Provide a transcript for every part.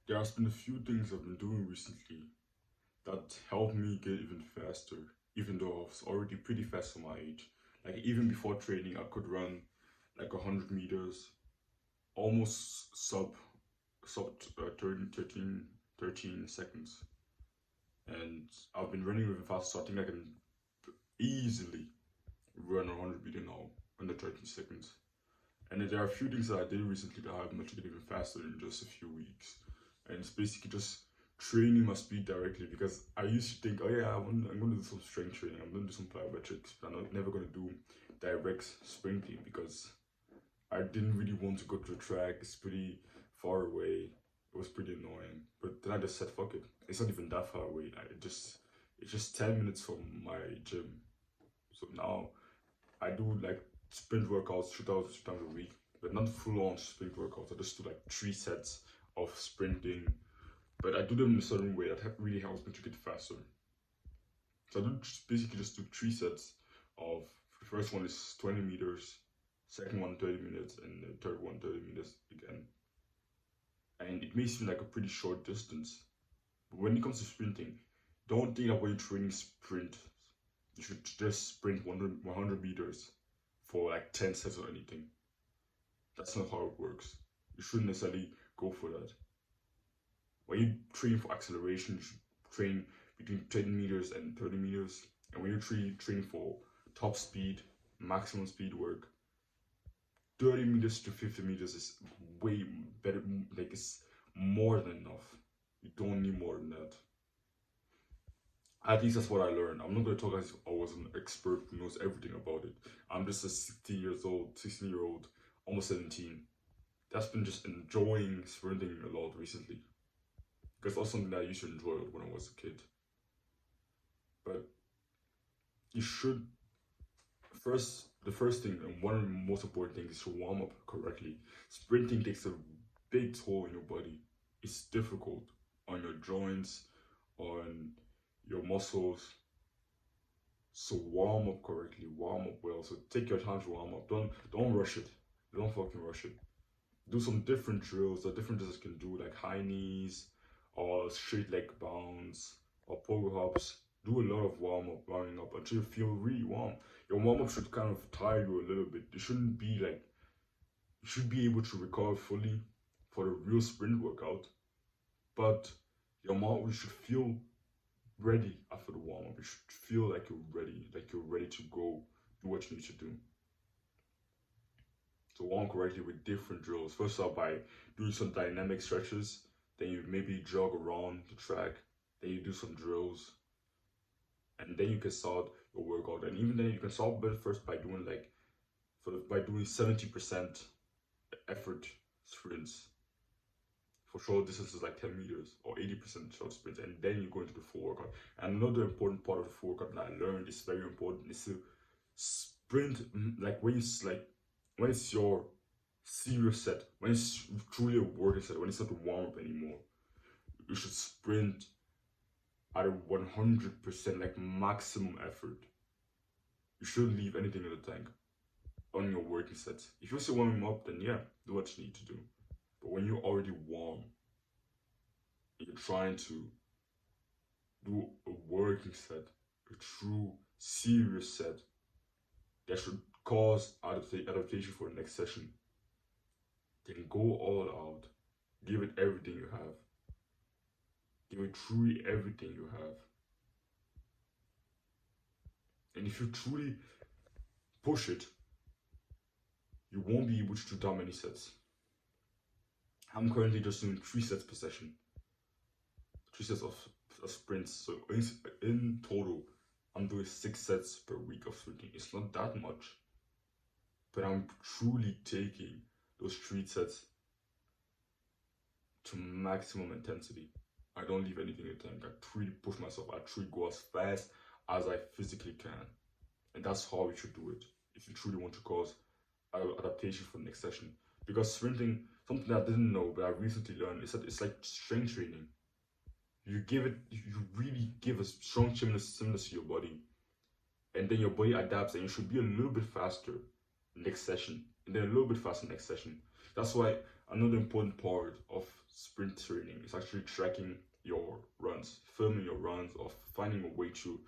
There has been a few things I've been doing recently that helped me get even faster, even though I was already pretty fast for my age. Like even before training, I could run like 100 meters, almost sub 13 seconds. And I've been running even fast, so I think I can easily run 100 meter now under 13 seconds. And then there are a few things that I did recently that have made it even faster in just a few weeks. And it's basically just training my speed directly because I used to think, oh yeah, I'm going to do some strength training, I'm going to do some plyometrics, but I'm never going to do direct sprinting because I didn't really want to go to the track. It's pretty far away. It was pretty annoying. But then I just said, fuck it. It's not even that far away. It's just 10 minutes from my gym. So now I do like sprint workouts 2 times a week, but not full on sprint workouts. I just do like 3 sets of sprinting, but I do them in a certain way that really helps me to get faster. So I do basically just do 3 sets of the first one is 20 meters, second one 30 minutes, and the third one 30 minutes again. And it may seem like a pretty short distance, but when it comes to sprinting, don't think that when you're training sprint, you should just sprint 100 meters for like 10 sets or anything. That's not how it works. You shouldn't necessarily go for that. When you train for acceleration, you should train between 10 meters and 30 meters. And when you train for top speed, maximum speed work, 30 meters to 50 meters is way better. Like it's more than enough. You don't need more than that. At least that's what I learned. I'm not going to talk as if I was an expert who knows everything about it. I'm just a 16-year-old, almost 17. That's been just enjoying sprinting a lot recently. Because that's something that I used to enjoy when I was a kid. But you should the first thing and one of the most important things is to warm up correctly. Sprinting takes a big toll on your body. It's difficult on your joints, on your muscles. So warm up correctly, warm up well. So take your time to warm up. Don't rush it. Don't fucking rush it. Do some different drills. The different drills you can do like high knees or straight leg bounds or pogo hops. Do a lot of warming up until you feel really warm. Your warm up should kind of tire you a little bit. It shouldn't be like you should be able to recover fully for the real sprint workout, but your warm up should feel ready after the warm up. You should feel like you're ready to go do what you need to do. So warm correctly with different drills. First off, by doing some dynamic stretches, then you maybe jog around the track, then you do some drills, and then you can start your workout. And even then, you can start better first by doing by doing 70% effort sprints for short distances like 10 meters or 80% short sprints, and then you go into the full workout. And another important part of the full workout that I learned is very important is to sprint like when it's your serious set, when it's truly a working set, when it's not a warm up anymore. You should sprint at a 100% like maximum effort. You shouldn't leave anything in the tank on your working sets. If you're still warming up, then yeah, do what you need to do. But when you're already warm, you're trying to do a working set, a true serious set that should cause adaptation for the next session, then go all out. Give it everything you have. Give it truly everything you have. And if you truly push it, you won't be able to do that many sets. I'm currently just doing 3 sets per session. 3 sets of sprints. So in total, I'm doing 6 sets per week of sprinting. It's not that much, but I'm truly taking those 3 sets to maximum intensity. I don't leave anything in the tank. I truly push myself. I truly go as fast as I physically can. And that's how you should do it if you truly want to cause adaptation for the next session. Because sprinting, something I didn't know but I recently learned, is that it's like strength training. You really give a strong stimulus to your body, and then your body adapts, and you should be a little bit faster next session, and then a little bit faster next session. That's why another important part of sprint training is actually tracking your runs, filming your runs, or finding a way to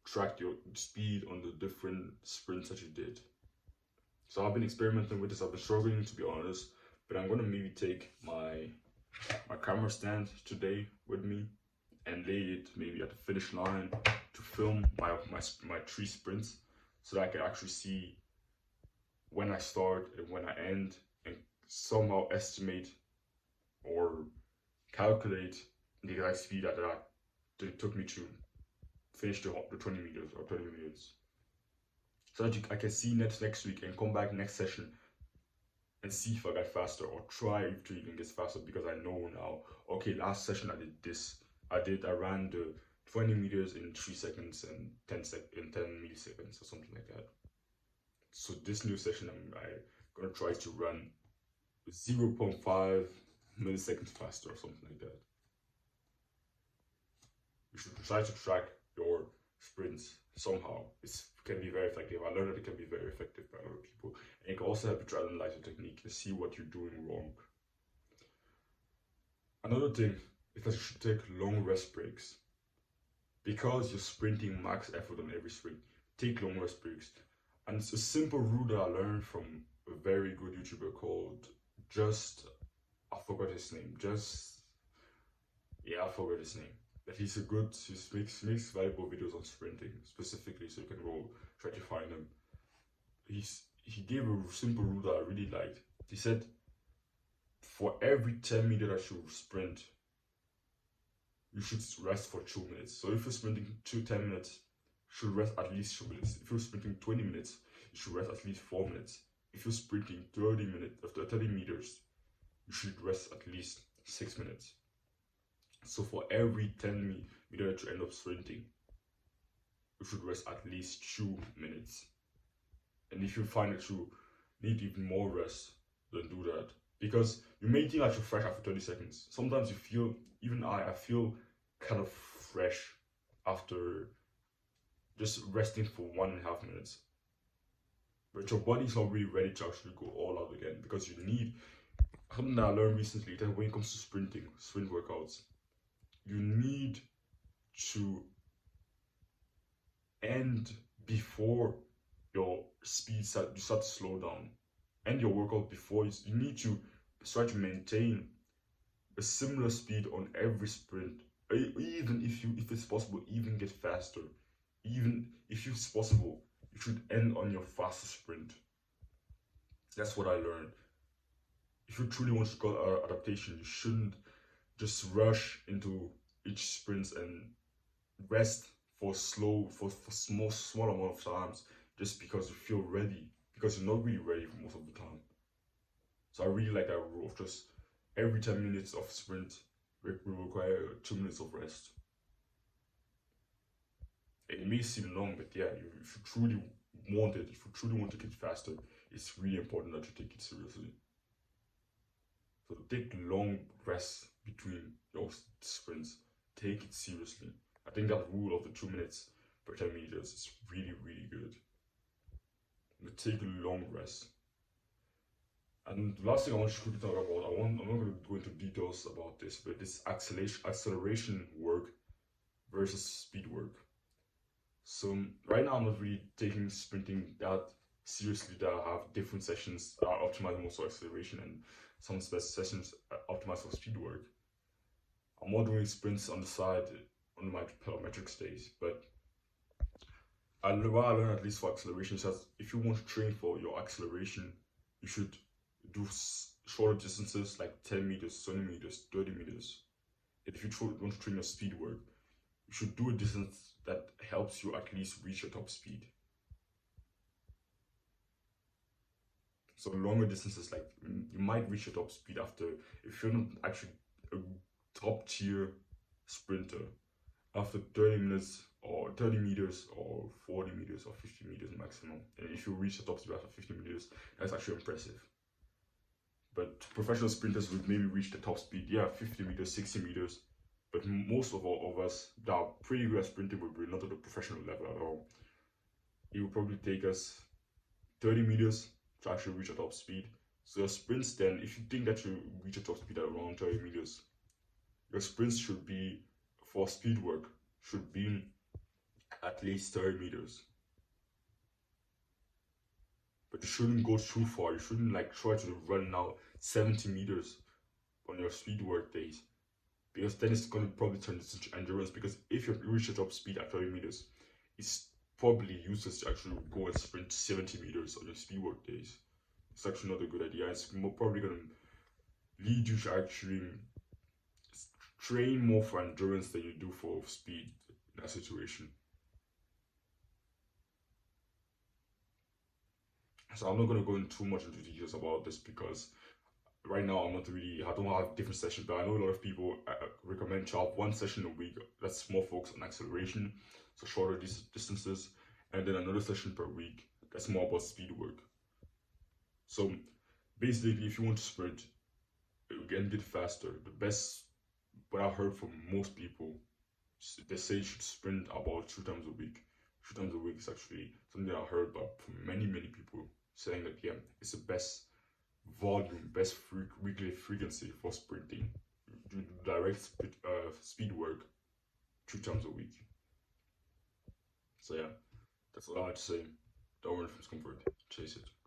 track your speed on the different sprints that you did. So I've been experimenting with this. I've been struggling, to be honest, but I'm gonna maybe take my camera stand today with me and lay it maybe at the finish line to film my 3 sprints, so that I can actually see when I start and when I end, and somehow estimate or calculate the exact speed that it took me to finish the 20 meters or 30 minutes, so that I can see next week and come back next session and see if I got faster, or try to even get faster, because I know now, okay, last session I did this. I ran the 20 meters in 3 seconds and 10 milliseconds or something like that. So this new session, I'm gonna try to run 0.5 milliseconds faster or something like that. You should try to track your sprints somehow. It can be very effective. I learned that it can be very effective by other people. And it can also help you to analyze your technique and see what you're doing wrong. Another thing is that you should take long rest breaks. Because you're sprinting max effort on every sprint, take long rest breaks. And it's a simple rule that I learned from a very good YouTuber called I forgot his name. I forgot his name. But he makes valuable videos on sprinting specifically, so you can go try to find him. He gave a simple rule that I really liked. He said, for every 10 meters that you sprint, you should rest for 2 minutes. So if you're sprinting 10 minutes, you should rest at least 2 minutes. If you're sprinting 20 minutes, you should rest at least 4 minutes. If you're sprinting 30 meters, you should rest at least 6 minutes. So for every 10 meters that you end up sprinting, you should rest at least 2 minutes. And if you find that you need even more rest, then do that. Because you may think that you're fresh after 30 seconds. Sometimes you feel, even I feel kind of fresh after just resting for 1.5 minutes. But your body's not really ready to actually go all out again, because you need, something that I learned recently, that when it comes to sprint workouts, you need to end before your speed you start to slow down. End your workout before you need to try to maintain a similar speed on every sprint. Even if it's possible, even get faster. Even if it's possible, you should end on your fastest sprint. That's what I learned. If you truly want to go adaptation, you shouldn't just rush into each sprint and rest for small amount of times just because you feel ready, because you're not really ready for most of the time. So I really like that rule of just every 10 minutes of sprint will require 2 minutes of rest. And it may seem long, but yeah, if you truly want it, if you truly want to get faster, it's really important that you take it seriously. So take long rests between your sprints. Take it seriously. I think that rule of the 2 minutes per 10 meters is really, really good. But take a long rest. And the last thing I want to quickly talk about, I'm not going to go into details about this, but this acceleration work versus speed work. So right now I'm not really taking sprinting that seriously, that I have different sessions that are optimized more for acceleration and some sessions optimized for speed work. I'm more doing sprints on the side on my plyometrics days, but what I learned, at least for acceleration, is that if you want to train for your acceleration, you should do shorter distances like 10 meters, 20 meters, 30 meters. And if you want to train your speed work, you should do a distance that helps you at least reach your top speed. So longer distances, like you might reach your top speed after, if you're not actually a top tier sprinter, after 30 minutes or 30 meters or 40 meters or 50 meters maximum. And if you reach the top speed after 50 meters, that's actually impressive. But professional sprinters would maybe reach the top speed, 50 meters, 60 meters. But most of us that are pretty good at sprinting would be not at the professional level at all. It will probably take us 30 meters to actually reach a top speed. So your sprints then, if you think that you reach a top speed at around 30 meters, your sprints should be, for speed work, should be at least 30 meters. But you shouldn't go too far. You shouldn't like try to run now 70 meters on your speed work days, because then it's going to probably turn into endurance. Because if you reach your top speed at 30 meters, it's probably useless to actually go and sprint 70 meters on your speed work days. It's actually not a good idea. It's probably going to lead you to actually train more for endurance than you do for speed in that situation. So I'm not going to go into too much into details about this, because right now I don't have different sessions, but I know a lot of people recommend to have one session a week that's more focused on acceleration, so shorter distances, and then another session per week that's more about speed work. So basically, if you want to sprint and get faster, the best, what I've heard from most people, they say you should sprint about 2 times a week. 2 times a week is actually something I heard about from many people, saying that yeah, it's the best volume, best weekly frequency for sprinting. Do direct speed work 2 times a week. So yeah, that's all I had to say. Don't run from discomfort, chase it.